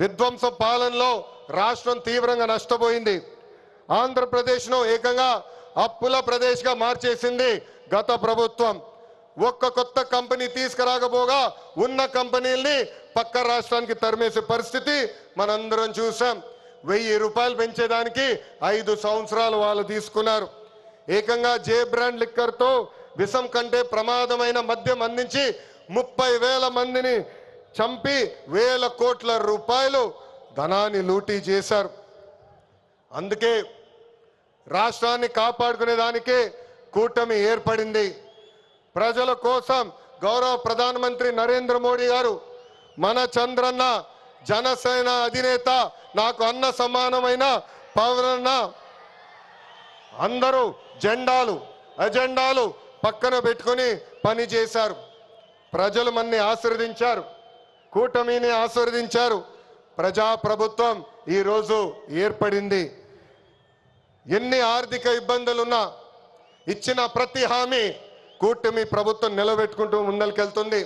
విధ్వంస పాలనలో రాష్ట్రం తీవ్రంగా నష్టపోయింది. ఆంధ్రప్రదేశ్ను ఏకంగా అప్పుల ప్రదేశ్గా మార్చేసింది గత ప్రభుత్వం. ఒక్క కొత్త కంపెనీ తీసుకురాకపోగా ఉన్న కంపెనీల్ని పక్క రాష్ట్రానికి తరిమేసే పరిస్థితి మనందరం చూసాం. 1000 రూపాయలు పెంచేదానికి 5 సంవత్సరాలు వాళ్ళు తీసుకున్నారు. ఏకంగా జే బ్రాండ్ లిక్కర్తో విషం కంటే ప్రమాదమైన మద్యం అందించి 30,000 మందిని చంపి వేల కోట్ల రూపాయలు ధనాన్ని లూటీ చేశారు. అందుకే రాష్ట్రాన్ని కాపాడుకునే దానికే కూటమి ఏర్పడింది. ప్రజల కోసం గౌరవ ప్రధానమంత్రి నరేంద్ర మోడీ గారు మన చంద్రన్న జనసేన అధినేత నాకు అన్న సమానమైన పవనన్న అందరూ అజెండాలు పక్కన పెట్టుకొని పని చేశారు. ప్రజలు మన్ని ఆశీర్వదించారు, కూటమిని ఆశీర్వదించారు. ప్రజా ప్రభుత్వం ఈరోజు ఏర్పడింది. ఎన్ని ఆర్థిక ఇబ్బందులున్నా ఇచ్చిన ప్రతి హామీ కూటమి ప్రభుత్వం నిలబెట్టుకుంటూ ముందరికెళ్తుంది.